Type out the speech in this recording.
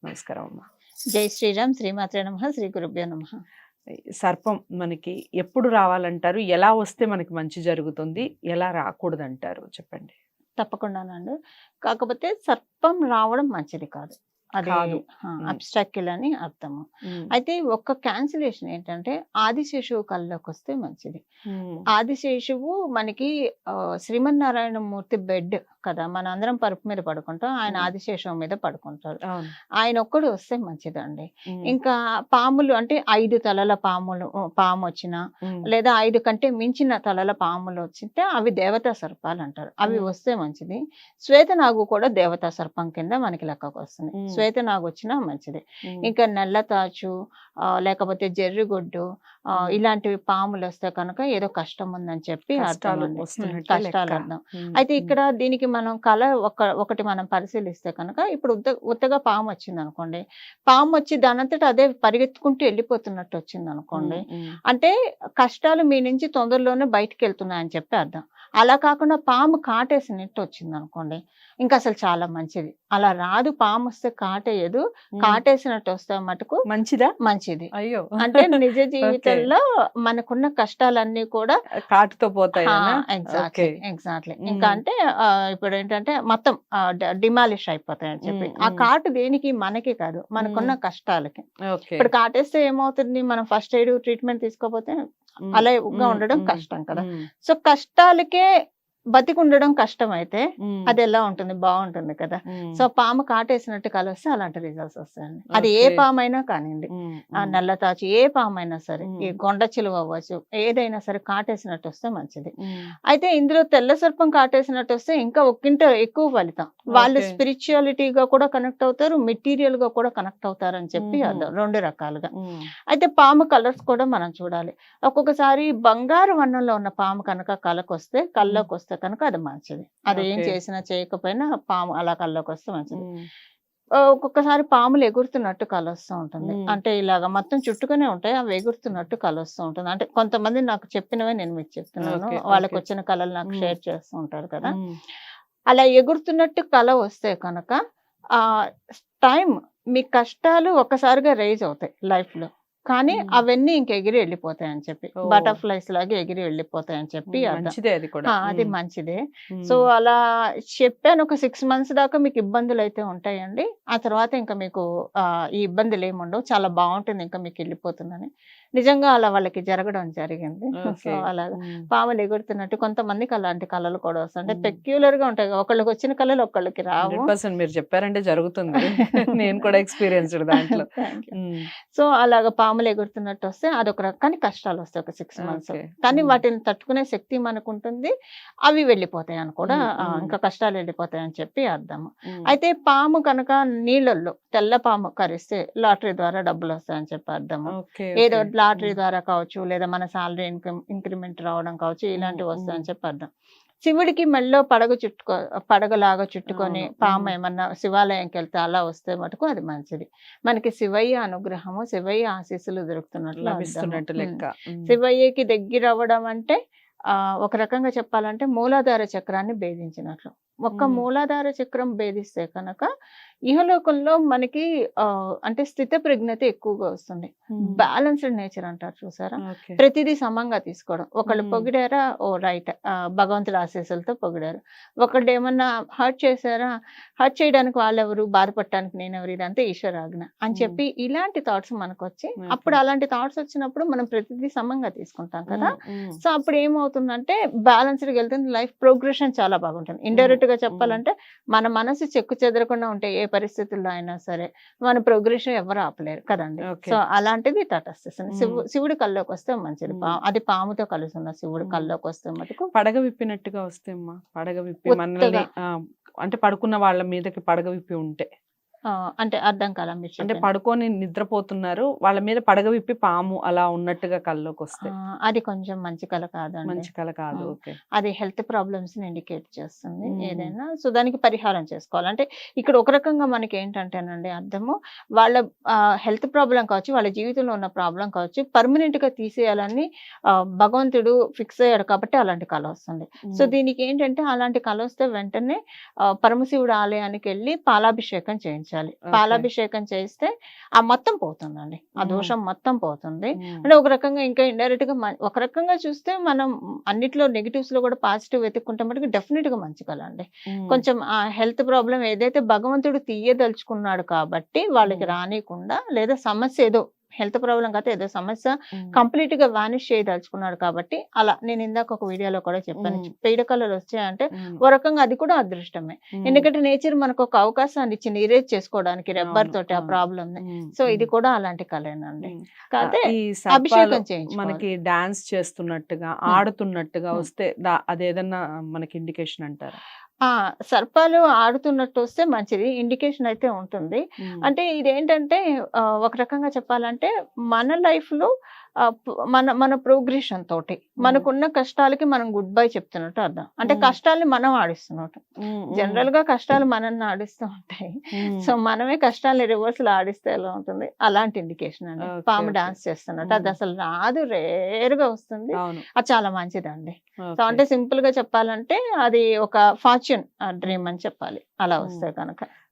నమస్కారం అమ్మా. జై శ్రీరామ్, శ్రీమాత్రే నమః, శ్రీ గురుభ్యో నమః. సర్పం మనకి ఎప్పుడు రావాలంటారు? ఎలా వస్తే మనకి మంచి జరుగుతుంది? ఎలా రాకూడదంటారు? చెప్పండి. తప్పకుండానండి. కాకపోతే సర్పం రావడం మంచిది కాదు. అది కాదు. అబ్స్ట్రాక్యుల్ అని అర్థము. అయితే ఒక్క క్యాన్సిలేషన్ ఏంటంటే ఆదిశేషువు కల్లోకి వస్తే మంచిది. ఆదిశేషువు మనకి శ్రీమన్నారాయణ మూర్తి బెడ్ కదా, మన అందరం పరుపు మీద పడుకుంటాం, ఆయన ఆదిశేషువు మీద పడుకుంటారు. ఆయన ఒక్కడు వస్తే మంచిదండి. ఇంకా పాములు అంటే 5 తలల పాము వచ్చినా లేదా 5 కంటే మించిన తలల పాములు వచ్చితే అవి దేవతా సర్పాలు అంటారు. అవి వస్తే మంచిది. శ్వేతనాగు కూడా దేవతా సర్పం కింద మనకి లెక్కకు వస్తుంది. శ్వేతనాగు వచ్చినా మంచిది. ఇంకా నల్లతాచు లేకపోతే జెర్రిగొడ్డు ఇలాంటివి పాములు వస్తే కనుక ఏదో కష్టం ఉందని చెప్పి కష్టాలు అర్థం. అయితే ఇక్కడ దీనికి మనం కళ ఒకటి మనం పరిశీలిస్తే కనుక ఇప్పుడు ఉత్తగా పాము వచ్చింది అనుకోండి, పాము వచ్చి దానంతట అదే పరిగెత్తుకుంటూ వెళ్ళిపోతున్నట్టు వచ్చింది అనుకోండి, అంటే కష్టాలు మీ నుంచి తొందరలోనే బయటికి వెళ్తున్నాయని చెప్పి అర్థం. అలా కాకుండా పాము కాటేసినట్టు వచ్చింది అనుకోండి, ఇంకా అసలు చాలా మంచిది. అలా రాదు, పాము వస్తే కాటేయదు, కాటేసినట్టు వస్తే మటుకు మంచిది. అయ్యో, అంటే నిజ జీవితంలో మనకున్న కష్టాలన్నీ కూడా కాటుతో పోతాయి. ఎగ్జాక్ట్లీ. ఇంకా అంటే ఇప్పుడు ఏంటంటే మొత్తం డిమాలిష్ అయిపోతాయి అని చెప్పి. ఆ కాటు దేనికి? మనకి కాదు, మనకున్న కష్టాలకి. ఇప్పుడు కాటేస్తే ఏమవుతుంది, మనం ఫస్ట్ ఎయిడ్ ట్రీట్మెంట్ తీసుకోకపోతే అలాగా ఉండడం కష్టం కదా. సో కష్టాలకే బతికి ఉండడం కష్టం అయితే అది ఎలా ఉంటుంది? బాగుంటుంది కదా. సో పాము కాటేసినట్టు కలిస్తే అలాంటి రిజల్ట్స్ వస్తాయండి. అది ఏ పాము అయినా కానివ్వండి, నల్లతాచు ఏ పాము అయినా సరే, ఈ గొండ చిలువ అవ్వచ్చు, ఏదైనా సరే కాటేసినట్టు వస్తే మంచిది. అయితే ఇందులో తెల్ల సర్పం కాటేసినట్టు వస్తే ఇంకా ఒక్కింట ఎక్కువ ఫలితం. వాళ్ళు స్పిరిచువాలిటీగా కూడా కనెక్ట్ అవుతారు, మెటీరియల్ గా కూడా కనెక్ట్ అవుతారు అని చెప్పి అర్థం. 2 రకాలుగా. అయితే పాము కలర్స్ కూడా మనం చూడాలి. ఒక్కొక్కసారి బంగారు వర్ణంలో ఉన్న పాము కనుక కళ్ళకి వస్తే కనుక అది మంచిది. అది ఏం చేసినా చేయకపోయినా పాము అలా కళ్ళకి వస్తే మంచిది. ఒక్కొక్కసారి పాములు ఎగురుతున్నట్టు కళ వస్తూ ఉంటుంది. అంటే ఇలాగా మొత్తం చుట్టుకునే ఉంటాయి, అవి ఎగురుతున్నట్టు కళ వస్తూ ఉంటుంది. అంటే కొంతమంది నాకు చెప్పినవే నేను మీకు చెప్తున్నాను, వాళ్ళకి వచ్చిన కళలు నాకు షేర్ చేస్తూ ఉంటారు కదా. అలా ఎగురుతున్నట్టు కళ వస్తే కనుక టైం మీ కష్టాలు ఒక్కసారిగా రైజ్ అవుతాయి లైఫ్ లో, కానీ అవన్నీ ఇంక ఎగిరి వెళ్ళిపోతాయి అని చెప్పి, బటర్ఫ్లైస్ లాగా ఎగిరి వెళ్ళిపోతాయి అని చెప్పి అది మంచిదే. సో అలా చెప్పాను. ఒక 6 months దాకా మీకు ఇబ్బందులు అయితే ఉంటాయండి. ఆ తర్వాత ఇంకా మీకు ఈ ఇబ్బందులు ఏముండవు, చాలా బాగుంటుంది, ఇంకా మీకు వెళ్ళిపోతుందని. నిజంగా అలా వాళ్ళకి జరగడం జరిగింది. సో అలాగా పాములు ఎగురుతున్నట్టు కొంతమందికి అలాంటి కళలు కూడా వస్తాయి. అంటే పెక్యులర్ గా ఉంటాయి, ఒకళ్ళకి వచ్చిన కళలు ఒకళ్ళకి రావు. మీరు చెప్పారంటే జరుగుతుంది, నేను కూడా ఎక్స్పీరియన్స్డ్ దాంట్లో. సో అలాగా పాములు ఎగురుతున్నట్టు వస్తే అదొక రకాన్ని kashtalu వస్తాయి ఒక 6 months. కానీ వాటిని తట్టుకునే శక్తి మనకు ఉంటుంది, అవి వెళ్ళిపోతాయి అని కూడా, ఇంకా కష్టాలు వెళ్ళిపోతాయి అని చెప్పి అర్థం. అయితే పాము కనుక నీళ్ళల్లో తెల్ల పాము కరిస్తే లాటరీ ద్వారా డబ్బులు వస్తాయని చెప్పి అర్థము. ఏదో లాటరీ ద్వారా కావచ్చు, లేదా మన సాలరీ ఇంక్రిమెంట్ రావడం కావచ్చు, ఇలాంటివి వస్తాయని చెప్పి అర్థం. శివుడికి మెళ్ళో పడగలాగా చుట్టుకొని పాము ఏమన్నా శివాలయంకి వెళ్తే అలా వస్తే మటుకు అది మంచిది. మనకి శివయ్య అనుగ్రహము, శివయ్య ఆశీస్సులు దొరుకుతున్నట్లు లెక్క. శివయ్యకి దగ్గర అవ్వడం అంటే ఒక రకంగా చెప్పాలంటే మూలాధార చక్రాన్ని భేదించినట్లు. ఒక్క మూలాధార చక్రం భేదిస్తే కనుక ఇహలోకంలో మనకి అంటే స్థిత ప్రజ్ఞత ఎక్కువగా వస్తుంది. బ్యాలెన్స్డ్ నేచర్ అంటారు చూసారా, ప్రతిదీ సమంగా తీసుకోవడం. ఒకళ్ళు పొగిడారా, ఓ రైట్, భగవంతుడి ఆశీస్సులతో పొగిడారు. ఒకళ్ళు ఏమన్నా హర్ట్ చేశారా, హర్ట్ చేయడానికి వాళ్ళెవరు, బాధపడటానికి నేనెవరు, ఇదంతా ఈశ్వరాజ్ఞ అని చెప్పి ఇలాంటి థాట్స్ మనకు వచ్చి, అప్పుడు అలాంటి థాట్స్ వచ్చినప్పుడు మనం ప్రతిదీ సమంగా తీసుకుంటాం కదా. సో అప్పుడు ఏమవుతుందంటే బ్యాలెన్స్డ్గా వెళ్తుంది, లైఫ్ ప్రోగ్రెషన్ చాలా బాగుంటుంది. ఇండైరెక్ట్ గా చెప్పాలంటే మన మనసు చెక్కు చెదరకుండా ఉంటే ఏ పరిస్థితుల్లో అయినా సరే మన ప్రోగ్రెషన్ ఎవరు ఆపలేరు కదండి. సో అలాంటిది తటస్థిస్తుంది. శివుడి కల్లోకి వస్తే మంచిది. అది పాముతో కలిసి ఉన్న శివుడి కల్లోకి వస్తే మటుకు పడగ విప్పినట్టుగా వస్తే పడగ విప్పి మనల్ని అంటే పడుకున్న వాళ్ళ మీదకి పడగ విప్పి ఉంటే, అంటే అర్థం కాల మీరు. అంటే పడుకొని నిద్రపోతున్నారు, వాళ్ళ మీద పడగ విప్పి పాము అలా ఉన్నట్టుగా కల్లోకి వస్తే అది కొంచెం మంచి కళ కాదండి. మంచి కళ కాదు. అది హెల్త్ ప్రాబ్లమ్స్ ని ఇండికేట్ చేస్తుంది ఏదైనా. సో దానికి పరిహారం చేసుకోవాలి. అంటే ఇక్కడ ఒక రకంగా మనకి ఏంటంటేనండి అర్థము, వాళ్ళ హెల్త్ ప్రాబ్లం కావచ్చు, వాళ్ళ జీవితంలో ఉన్న ప్రాబ్లం కావచ్చు, పర్మనెంట్ గా తీసేయాలని భగవంతుడు ఫిక్స్ అయ్యాడు కాబట్టి అలాంటి కళ వస్తుంది. సో దీనికి ఏంటంటే అలాంటి కళ వస్తే వెంటనే పరమశివుడు ఆలయానికి వెళ్ళి పాలాభిషేకం చేయించాలి. చేయించాలి. ఓకే. పాలాభిషేకం చేయిస్తే ఆ మొత్తం పోతుందండి. ఆ మ్మ్. దోషం మొత్తం పోతుంది. మ్మ్. అంటే ఒక రకంగా ఇంకా ఇండైరెక్ట్ గా ఒక రకంగా చూస్తే మనం అన్నిట్లో నెగిటివ్స్ లో కూడా పాజిటివ్ వెతుక్కుంటే మటుకు డెఫినెట్ గా మంచి కలండి. మ్మ్. కొంచెం ఆ హెల్త్ ప్రాబ్లం ఏదైతే భగవంతుడు తీయదలుచుకున్నాడు కాబట్టి వాళ్ళకి మ్మ్. రానియకుండా, లేదా సమస్య ఏదో హెల్త్ ప్రాబ్లం కాదు ఏదో సమస్య మ్మ్. కంప్లీట్ గా వానిష్ చేయదలుచుకున్నాడు కాబట్టి అలా. నేను ఇందాక ఒక వీడియోలో కూడా చెప్పాను, మ్మ్. పీడకలలు వచ్చాయంటే మ్మ్. ఓ రకంగా అది కూడా అదృష్టమే. మ్మ్. ఎందుకంటే నేచర్ మనకు ఒక అవకాశాన్ని ఇచ్చింది ఇరేజ్ చేసుకోవడానికి రబ్బర్ అవును, తోటి ఆ అవును. ప్రాబ్లమ్ ని. మ్మ్. సో మ్మ్. ఇది కూడా అలాంటి కళేనండి. మ్మ్. కాకపోతే ఈ సర్పాలు అభిషేకం చేయించుకోవాలి. మనకి డాన్స్ చేస్తున్నట్టుగా ఉమ్, ఆడుతున్నట్టుగా ఉమ్. వస్తే అదేదన్నా మనకి ఇండికేషన్ అంటారా? ఆ సర్పాలు ఆడుతున్నట్టు వస్తే మంచిది, ఇండికేషన్ అయితే ఉంటుంది. మ్మ్. అంటే ఇదేంటంటే ఒక రకంగా చెప్పాలంటే మన లైఫ్ లో మన మన ప్రోగ్రెషన్ తోటి మ్మ్. మనకున్న కష్టాలకి మనం గుడ్ బై చెప్తున్నట్టు అర్థం. అంటే మ్మ్. కష్టాల్ని మనం ఆడిస్తున్నట్టు. మ్మ్. జనరల్ గా కష్టాలు మనల్ని ఆడిస్తూ ఉంటాయి. మ్మ్. సో మనమే కష్టాలని రివర్స్ లో ఆడిస్తే ఎలా ఉంటుంది, అలాంటి ఇండికేషన్ అండి. ఓకే, పాము ఓకే. డాన్స్ చేస్తున్నట్టు అది మ్మ్. అసలు రాదు, రేర్ గా వస్తుంది. అవును. అది చాలా మంచిదండి. So okay. అంటే సింపుల్ గా చెప్పాలంటే అది ఒక ఫార్చ్యూన్ డ్రీమ్ అని చెప్పాలి అలా మ్మ్. వస్తే కనుక.